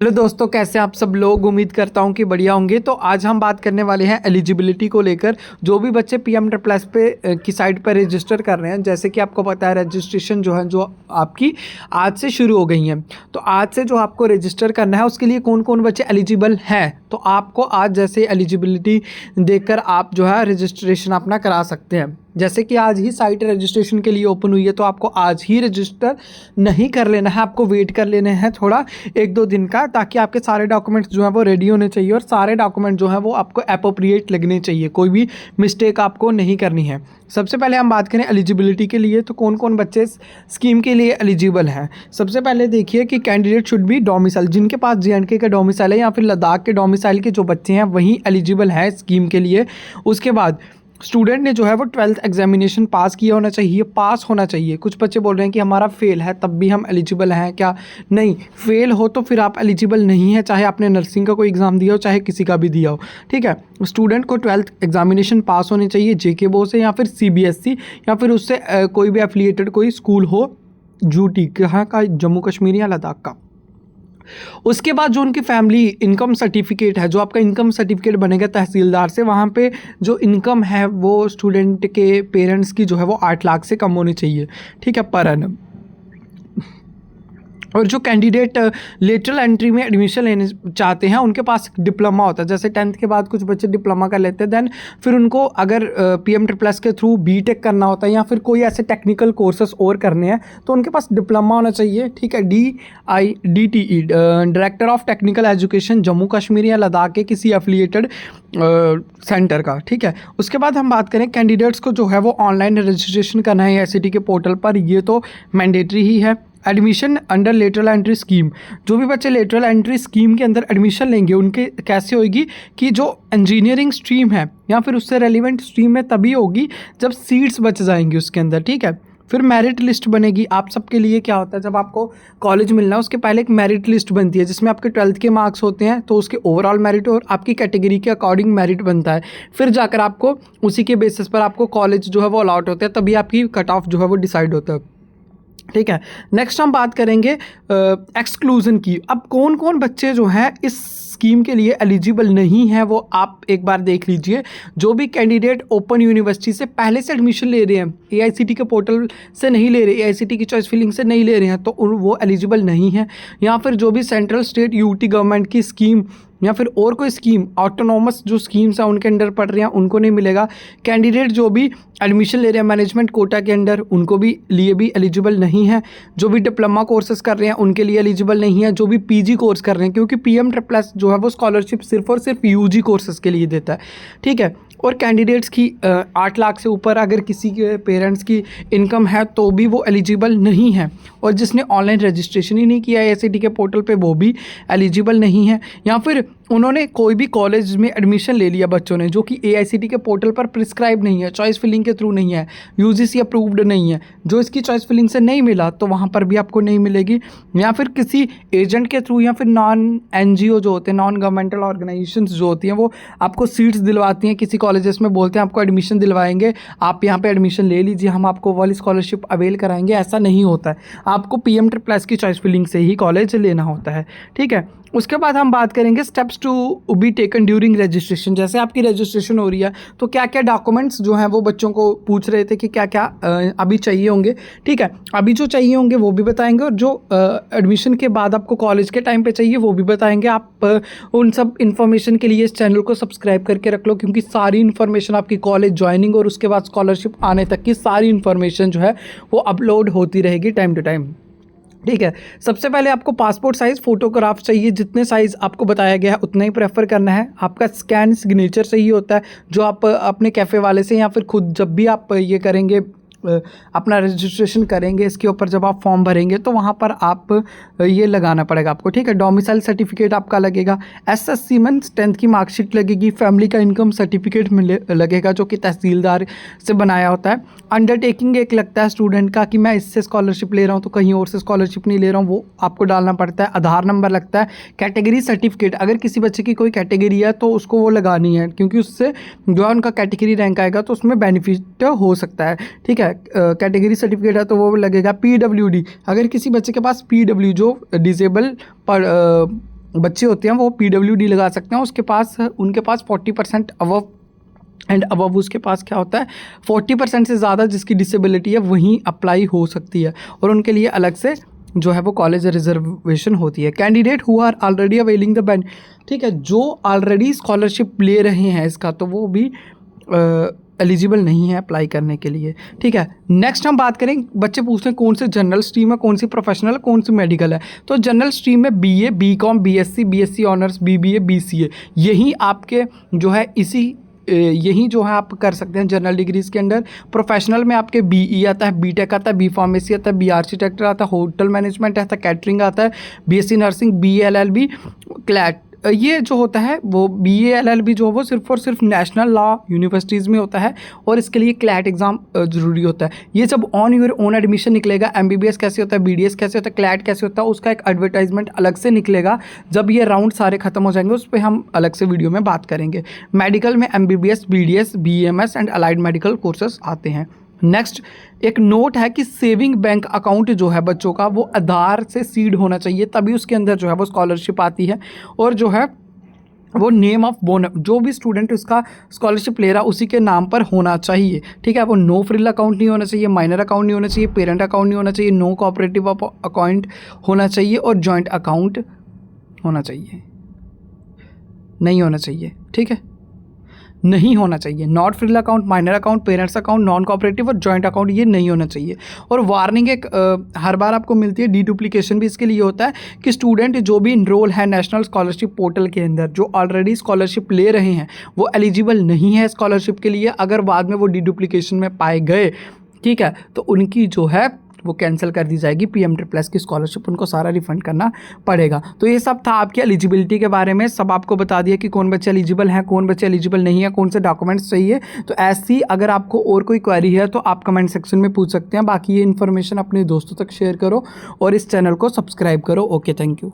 Hello दोस्तों, कैसे आप सब लोग। उम्मीद करता हूं कि बढ़िया होंगे। तो आज हम बात करने वाले हैं एलिजिबिलिटी को लेकर। जो भी बच्चे पीएम प्लस पे की साइट पर रजिस्टर कर रहे हैं, जैसे कि आपको पता है रजिस्ट्रेशन जो है जो आपकी आज से शुरू हो गई है। तो आज से जो आपको रजिस्टर करना है उसके लिए कौन कौन बच्चे एलिजिबल हैं, तो आपको आज जैसे एलिजिबिलिटी देखकर आप जो है रजिस्ट्रेशन अपना करा सकते हैं। जैसे कि आज ही साइट रजिस्ट्रेशन के लिए ओपन हुई है, तो आपको आज ही रजिस्टर नहीं कर लेना है, आपको वेट कर लेने हैं थोड़ा 1-2 दिन का, ताकि आपके सारे डॉक्यूमेंट्स जो हैं वो रेडी होने चाहिए और सारे डॉक्यूमेंट जो हैं वो आपको अप्रोप्रिएट लगने चाहिए। कोई भी मिस्टेक आपको नहीं करनी है। सबसे पहले हम बात करें एलिजिबिलिटी के लिए, तो कौन कौन बच्चे स्कीम के लिए एलिजिबल हैं। सबसे पहले देखिए कि कैंडिडेट शुड बी डोमिसाइल, जिनके पास JNK का डोमिसाइल है या फिर लद्दाख के डोमिसाइल के जो बच्चे हैं वही एलिजिबल हैं स्कीम के लिए। उसके बाद स्टूडेंट ने जो है वो 12th एग्जामिनेशन पास किया होना चाहिए, पास होना चाहिए। कुछ बच्चे बोल रहे हैं कि हमारा फेल है तब भी हम एलिजिबल हैं क्या? नहीं, फेल हो तो फिर आप एलिजिबल नहीं है, चाहे आपने नर्सिंग का कोई एग्ज़ाम दिया हो चाहे किसी का भी दिया हो। ठीक है, स्टूडेंट को 12th एग्जामिनेशन पास होनी चाहिए JK बोर्ड से या फिर CBSE या फिर उससे कोई भी एफिलिएटेड कोई स्कूल हो, यूटी कहाँ का, जम्मू कश्मीर या लद्दाख का। उसके बाद जो उनकी फैमिली इनकम सर्टिफिकेट है, जो आपका इनकम सर्टिफिकेट बनेगा तहसीलदार से, वहाँ पे जो इनकम है वो स्टूडेंट के पेरेंट्स की जो है वो 8 लाख से कम होनी चाहिए। ठीक है, पर एनम। और जो कैंडिडेट लेटरल एंट्री में एडमिशन लेने चाहते हैं उनके पास डिप्लोमा होता है। जैसे 10th के बाद कुछ बच्चे डिप्लोमा कर लेते हैं, देन फिर उनको अगर PM प्लस के थ्रू BTech करना होता है या फिर कोई ऐसे टेक्निकल कोर्सेस और करने हैं तो उनके पास डिप्लोमा होना चाहिए। ठीक है, DIDTE director of technical education Jammu Kashmir या लद्दाख के किसी एफिलिएटेड सेंटर का। ठीक है, उसके बाद हम बात करें कैंडिडेट्स को जो है वो ऑनलाइन रजिस्ट्रेशन करना है ICT के पोर्टल पर, ये तो मैंडेटरी ही है। Admission under lateral entry scheme, जो भी बच्चे लेटरल एंट्री स्कीम के अंदर एडमिशन लेंगे उनके कैसे होगी कि जो इंजीनियरिंग स्ट्रीम है या फिर उससे रेलिवेंट स्ट्रीम में तभी होगी जब सीट्स बच जाएंगी उसके अंदर। ठीक है, फिर मेरिट लिस्ट बनेगी। आप सबके लिए क्या होता है, जब आपको कॉलेज मिलना है उसके पहले एक मेरिट लिस्ट बनती है जिसमें आपके 12th के मार्क्स होते हैं, तो उसके ओवरऑल मेरिट और आपकी कैटेगरी के अकॉर्डिंग मेरिट बनता है। फिर जाकर आपको उसी के बेसिस पर आपको कॉलेज जो है वो अलॉट होता है, तभी आपकी कट ऑफ जो है वो डिसाइड होता है। ठीक है, नेक्स्ट हम बात करेंगे एक्सक्लूजन की। अब कौन कौन बच्चे जो हैं इस स्कीम के लिए एलिजिबल नहीं है वो आप एक बार देख लीजिए। जो भी कैंडिडेट ओपन यूनिवर्सिटी से पहले से एडमिशन ले रहे हैं, AICT के पोर्टल से नहीं ले रहे, AICT की चॉइस फिलिंग से नहीं ले रहे हैं, तो वो एलिजिबल नहीं है। या फिर जो भी सेंट्रल स्टेट UT गवर्नमेंट की स्कीम या फिर और कोई स्कीम ऑटोनॉमस जो स्कीम्स हैं उनके अंडर पढ़ रहे हैं उनको नहीं मिलेगा। कैंडिडेट जो भी एडमिशन ले रहे हैं मैनेजमेंट कोटा के अंडर उनको भी लिए भी एलिजिबल नहीं है। जो भी डिप्लोमा कोर्सेज कर रहे हैं उनके लिए एलिजिबल नहीं है। जो भी PG कोर्स कर रहे हैं, क्योंकि PM प्लस जो है वो स्कॉलरशिप सिर्फ और सिर्फ UG कोर्सेज के लिए देता है। ठीक है, और कैंडिडेट्स की 8 लाख से ऊपर अगर किसी के पेरेंट्स की इनकम है तो भी वो एलिजिबल नहीं है। और जिसने ऑनलाइन रजिस्ट्रेशन ही नहीं किया AICT के पोर्टल पे वो भी एलिजिबल नहीं है। या फिर उन्होंने कोई भी कॉलेज में एडमिशन ले लिया बच्चों ने जो कि AICT के पोर्टल पर प्रिस्क्राइब नहीं है, चॉइस फिलिंग के थ्रू नहीं है, UGC अप्रूव्ड नहीं है, जो इसकी चॉइस फिलिंग से नहीं मिला तो वहाँ पर भी आपको नहीं मिलेगी। या फिर किसी एजेंट के थ्रू या फिर नॉन NGO जो होते हैं, नॉन गवर्नमेंटल ऑर्गेनाइजेशंस जो होती हैं, वो आपको सीट्स दिलवाती हैं किसी कॉलेजेस में, बोलते हैं आपको एडमिशन दिलवाएंगे, आप यहाँ पे एडमिशन ले लीजिए, हम आपको वाली स्कॉलरशिप अवेल कराएंगे। ऐसा नहीं होता है, आपको PM प्लस की चॉइस फिलिंग से ही कॉलेज लेना होता है। ठीक है, उसके बाद हम बात करेंगे steps to be taken during registration. जैसे आपकी रजिस्ट्रेशन हो रही है तो क्या क्या डॉक्यूमेंट्स जो हैं वो बच्चों को पूछ रहे थे कि क्या क्या अभी चाहिए होंगे। ठीक है, अभी जो चाहिए होंगे वो भी बताएंगे और जो एडमिशन के बाद आपको कॉलेज के टाइम पे चाहिए वो भी बताएंगे। आप उन सब इन्फॉर्मेशन के लिए इस चैनल को सब्सक्राइब करके रख लो, क्योंकि सारी इन्फॉर्मेशन आपकी कॉलेज ज्वाइनिंग और उसके बाद स्कॉलरशिप आने तक की सारी इन्फॉर्मेशन जो है वो अपलोड होती रहेगी टाइम टू टाइम। ठीक है, सबसे पहले आपको पासपोर्ट साइज़ फ़ोटोग्राफ चाहिए, जितने साइज़ आपको बताया गया है उतना ही प्रेफर करना है। आपका स्कैन सिग्नेचर चाहिए होता है जो आप अपने कैफ़े वाले से या फिर खुद जब भी आप ये करेंगे अपना रजिस्ट्रेशन करेंगे, इसके ऊपर जब आप फॉर्म भरेंगे तो वहाँ पर आप ये लगाना पड़ेगा आपको। ठीक है, डोमिसाइल सर्टिफिकेट आपका लगेगा, SSC में 10th की मार्कशीट लगेगी, फैमिली का इनकम सर्टिफिकेट लगेगा जो कि तहसीलदार से बनाया होता है। अंडरटेकिंग एक लगता है स्टूडेंट का कि मैं इससे स्कॉलरशिप ले रहा हूँ तो कहीं और से स्कॉलरशिप नहीं ले रहा हूँ, वो आपको डालना पड़ता है। आधार नंबर लगता है। कैटेगरी सर्टिफिकेट, अगर किसी बच्चे की कोई कैटेगरी है तो उसको वो लगानी है, क्योंकि उससे जो है उनका कैटेगरी रैंक आएगा तो उसमें बेनिफिट हो सकता है। ठीक है, कैटेगरी सर्टिफिकेट है तो वो लगेगा। PWD, अगर किसी बच्चे के पास PW जो डिसेबल पर बच्चे होते हैं वो PWD लगा सकते हैं, उनके पास 40% अबव एंड अबव उसके पास क्या होता है 40% से ज़्यादा जिसकी डिसेबिलिटी है वहीं अप्लाई हो सकती है, और उनके लिए अलग से जो है वो कॉलेज रिजर्वेशन होती है। Candidate who are already availing the ban, ठीक है, जो ऑलरेडी स्कॉलरशिप ले रहे हैं इसका, तो वो भी एलिजिबल नहीं है अप्लाई करने के लिए, ठीक है। नेक्स्ट हम बात करें, बच्चे पूछते हैं कौन से जनरल स्ट्रीम है, कौन सी प्रोफेशनल है, कौन सी मेडिकल है। तो जनरल स्ट्रीम में BA, BCom, BSc honours, BBA, BCA, यही आपके जो है यही जो है आप कर सकते हैं जनरल डिग्रीज़ के अंडर। प्रोफेशनल में आपके BE आता है, BTech आता है, B फार्मेसी आता है, B आर्किटेक्चर आता है, होटल मैनेजमेंट आता है, कैटरिंग आता है, BSc nursing, BA LLB, CLAT, ये जो होता है वो BA LLB जो है वो सिर्फ और सिर्फ नेशनल लॉ यूनिवर्सिटीज़ में होता है, और इसके लिए क्लैट एग्ज़ाम ज़रूरी होता है। ये सब ऑन योर ओन एडमिशन निकलेगा। MBBS कैसे होता है, BDS कैसे होता है, क्लैट कैसे होता है, उसका एक एडवर्टाइजमेंट अलग से निकलेगा। जब ये राउंड सारे खत्म हो जाएंगे उस पर हम अलग से वीडियो में बात करेंगे। मेडिकल में MBBS, BDS, BAMS and allied medical courses आते हैं। नेक्स्ट एक नोट है कि सेविंग बैंक अकाउंट जो है बच्चों का वो आधार से सीड होना चाहिए, तभी उसके अंदर जो है वो स्कॉलरशिप आती है। और जो है वो नेम ऑफ बोनर, जो भी स्टूडेंट उसका स्कॉलरशिप ले रहा उसी के नाम पर होना चाहिए, ठीक है। वो नो फ्रिल अकाउंट नहीं होना चाहिए, माइनर अकाउंट नहीं होना चाहिए, पेरेंट अकाउंट नहीं होना चाहिए, नो कोऑपरेटिव अकाउंट होना चाहिए, और जॉइंट अकाउंट होना चाहिए, नहीं होना चाहिए, ठीक है, नहीं होना चाहिए। Not frill account, minor account, parents account, non cooperative और जॉइंट अकाउंट ये नहीं होना चाहिए। और वार्निंग एक हर बार आपको मिलती है, डीडुप्लीकेशन भी इसके लिए होता है कि स्टूडेंट जो भी इनरोल है नेशनल स्कॉलरशिप पोर्टल के अंदर, जो ऑलरेडी स्कॉलरशिप ले रहे हैं वो एलिजिबल नहीं है स्कॉलरशिप के लिए। अगर बाद में वो डीडुप्लीकेशन में पाए गए, ठीक है, तो उनकी जो है वो कैंसिल कर दी जाएगी, PM++ की स्कॉलरशिप उनको सारा रिफंड करना पड़ेगा। तो ये सब था आपकी एलिजिबिलिटी के बारे में, सब आपको बता दिया कि कौन बच्चे एलिजिबल हैं, कौन बच्चे एलिजिबल नहीं है, कौन से डॉक्यूमेंट्स चाहिए। तो ऐसी अगर आपको और कोई क्वेरी है तो आप कमेंट सेक्शन में पूछ सकते हैं। बाकी ये इन्फॉर्मेशन अपने दोस्तों तक शेयर करो और इस चैनल को सब्सक्राइब करो। Okay, thank you.